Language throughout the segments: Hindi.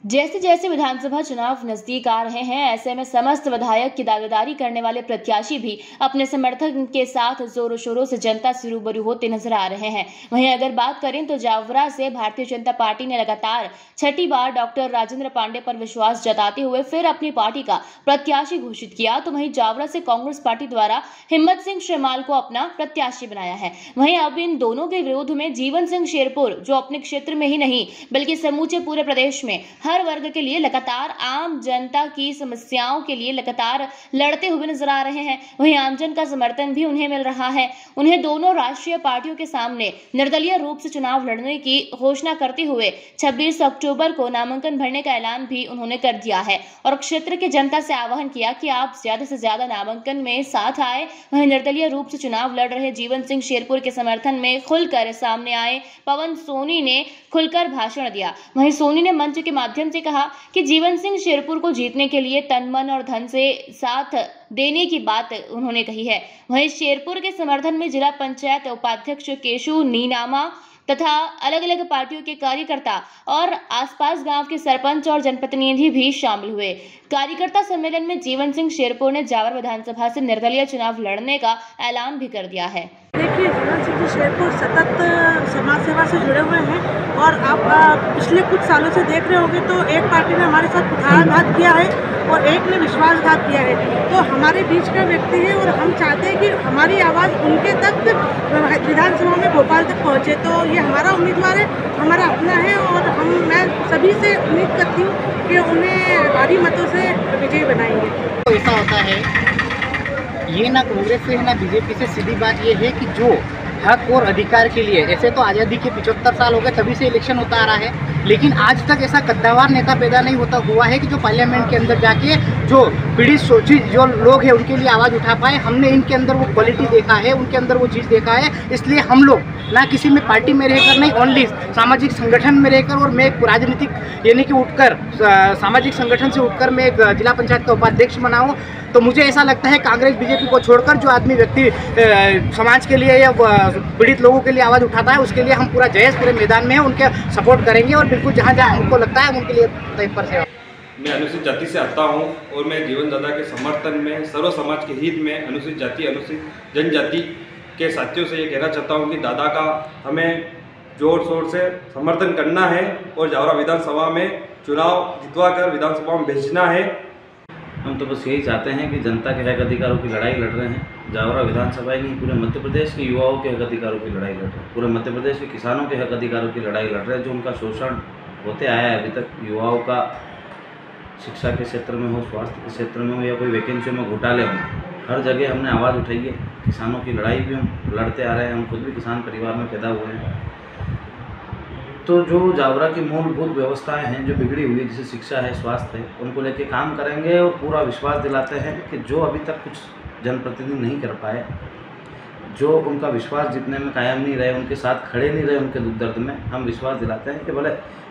जैसे जैसे विधानसभा चुनाव नजदीक आ रहे हैं, ऐसे में समस्त विधायक की दावेदारी करने वाले प्रत्याशी भी अपने समर्थन के साथ जोरों शोरों से जनता से रूबरू होते नजर आ रहे हैं। वहीं अगर बात करें तो जावरा से भारतीय जनता पार्टी ने लगातार छठी बार डॉक्टर राजेंद्र पांडे पर विश्वास जताते हुए फिर अपनी पार्टी का प्रत्याशी घोषित किया, तो वहीं जावरा से कांग्रेस पार्टी द्वारा हिम्मत सिंह शेरमाल को अपना प्रत्याशी बनाया है। वहीं अब इन दोनों के विरोध में जीवन सिंह शेरपुर, जो अपने क्षेत्र में ही नहीं बल्कि समूचे पूरे प्रदेश में हर वर्ग के लिए लगातार आम जनता की समस्याओं के लिए लगातार लड़ते हुए नजर आ रहे हैं। वहीं आमजन का समर्थन भी उन्हें मिल रहा है। उन्हें दोनों राष्ट्रीय पार्टियों के सामने निर्दलीय रूप से चुनाव लड़ने की घोषणा करते हुए 26 अक्टूबर को नामांकन भरने का ऐलान भी उन्होंने कर दिया है और क्षेत्र की जनता से आह्वान किया कि आप ज्यादा से ज्यादा नामांकन में साथ आए। वहीं निर्दलीय रूप से चुनाव लड़ रहे जीवन सिंह शेरपुर के समर्थन में खुलकर सामने आए पवन सोनी ने खुलकर भाषण दिया। वहीं सोनी ने मंच के माध्यम से कहा कि जीवन सिंह शेरपुर को जीतने के लिए तन मन और धन से साथ देने की बात उन्होंने कही है। वहीं शेरपुर के समर्थन में जिला पंचायत उपाध्यक्ष केशु नीनामा तथा अलग अलग पार्टियों के कार्यकर्ता और आसपास गांव के सरपंच और जनप्रतिनिधि भी शामिल हुए। कार्यकर्ता सम्मेलन में जीवन सिंह शेरपुर ने जावर विधानसभा से निर्दलीय चुनाव लड़ने का ऐलान भी कर दिया है। देखिए, जीवन सिंह शेरपुर सतत समाज सेवा से जुड़े हुए हैं और आप पिछले कुछ सालों से देख रहे होंगे तो एक पार्टी ने हमारे साथ कुठाराघात किया है और एक ने विश्वासघात किया है। तो हमारे बीच का व्यक्ति है और हम चाहते हैं कि हमारी आवाज़ उनके तक विधानसभा में भोपाल तक पहुँचे। तो ये हमारा उम्मीदवार है, हमारा अपना है और मैं सभी से उम्मीद करती हूँ कि उन्हें भारी मतों से विजयी बनाएंगे। तो ऐसा होता है, ये ना कांग्रेस से है ना बीजेपी से, सीधी बात ये है कि जो हक और अधिकार के लिए, ऐसे तो आज़ादी के 75 साल हो गए तभी से इलेक्शन होता आ रहा है, लेकिन आज तक ऐसा कद्दावर नेता पैदा नहीं होता हुआ है कि जो पार्लियामेंट के अंदर जाके जो पीड़ित शोषित जो लोग हैं उनके लिए आवाज़ उठा पाए। हमने इनके अंदर वो क्वालिटी देखा है, उनके अंदर वो चीज़ देखा है, इसलिए हम लोग ना किसी में पार्टी में रहकर, नहीं ओनली सामाजिक संगठन में रहकर, और मैं एक राजनीतिक यानी कि उठकर सामाजिक संगठन से उठकर मैं एक जिला पंचायत का उपाध्यक्ष बना हूँ। तो मुझे ऐसा लगता है कांग्रेस बीजेपी को छोड़कर जो आदमी व्यक्ति समाज के लिए या पीड़ित लोगों के लिए आवाज़ उठाता है, उसके लिए हम पूरा जयेश पूरे मैदान में है, उनके सपोर्ट करेंगे और बिल्कुल जहाँ जहाँ हमको लगता है उनके लिए तत्पर से। मैं अनुसूचित जाति से आता हूं और मैं जीवन दादा के समर्थन में, सर्व समाज के हित में, अनुसूचित जाति अनुसूचित जनजाति के साथियों से ये कहना चाहता हूं कि दादा का हमें जोर शोर से समर्थन करना है और जावरा विधानसभा में चुनाव जितवा कर विधानसभा में भेजना है। हम तो बस यही चाहते हैं कि जनता के हक अधिकारों की लड़ाई लड़ रहे हैं। जावरा विधानसभा ही नहीं, पूरे मध्य प्रदेश के युवाओं के हक अधिकारों की लड़ाई लड़ रहे हैं, पूरे मध्य प्रदेश के किसानों के हक अधिकारों की लड़ाई लड़ रहे हैं। जो उनका शोषण होते आया है अभी तक, युवाओं का शिक्षा के क्षेत्र में हो, स्वास्थ्य के क्षेत्र में हो या कोई वैकेंसी में घोटाले हों, हर जगह हमने आवाज़ उठाई है। किसानों की लड़ाई भी हम लड़ते आ रहे हैं, हम खुद भी किसान परिवार में पैदा हुए हैं। तो जो जावरा की मूलभूत व्यवस्थाएं हैं जो बिगड़ी हुई है, जैसे शिक्षा है, स्वास्थ्य है, उनको लेके काम करेंगे और पूरा विश्वास दिलाते हैं कि जो अभी तक कुछ जनप्रतिनिधि नहीं कर पाए, जो उनका विश्वास जीतने में कायम नहीं रहे, उनके साथ खड़े नहीं रहे उनके दुख दर्द में, हम विश्वास दिलाते हैं कि भले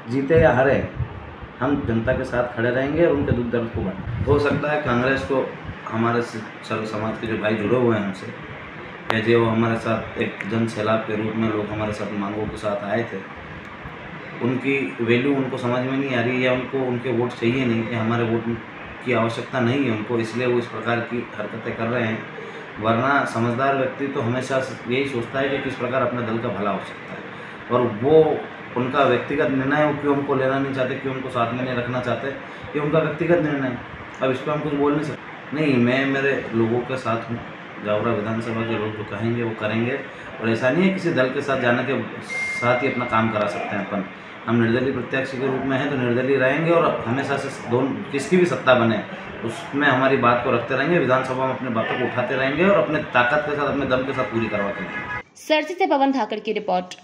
जीते या हारे, हम जनता के साथ खड़े रहेंगे और उनके दुख दर्द को बढ़ाएंगे। हो सकता है कांग्रेस को हमारे सर्व समाज के जो भाई जुड़े हुए हैं हमसे, या जो हमारे साथ एक जन सैलाब के रूप में लोग हमारे साथ मांगों के साथ आए थे, उनकी वैल्यू उनको समझ में नहीं आ रही है या उनको उनके वोट चाहिए नहीं, या हमारे वोट की आवश्यकता नहीं है उनको, इसलिए वो इस प्रकार की हरकतें कर रहे हैं। वरना समझदार व्यक्ति तो हमेशा यही सोचता है कि किस प्रकार अपने दल का भला हो सकता है, और वो उनका व्यक्तिगत निर्णय है। वो क्यों हमको लेना नहीं चाहते, क्यों उनको साथ में नहीं रखना चाहते, ये उनका व्यक्तिगत निर्णय है। अब इस पर हम कुछ बोल नहीं सकते। नहीं, मैं मेरे लोगों के साथ हूँ। जावरा विधानसभा के लोग जो कहेंगे वो करेंगे, और ऐसा नहीं है किसी दल के साथ जाने के साथ ही अपना काम करा सकते हैं अपन। हम निर्दलीय प्रत्याशी के रूप में हैं तो निर्दलीय रहेंगे और हमेशा से दोनों किसकी भी सत्ता बने उसमें हमारी बात को रखते रहेंगे, विधानसभा में अपने बातों को उठाते रहेंगे और अपने ताकत के साथ, अपने दम के साथ पूरी करवाते रहेंगे। सरसी से पवन धाकड़ की रिपोर्ट।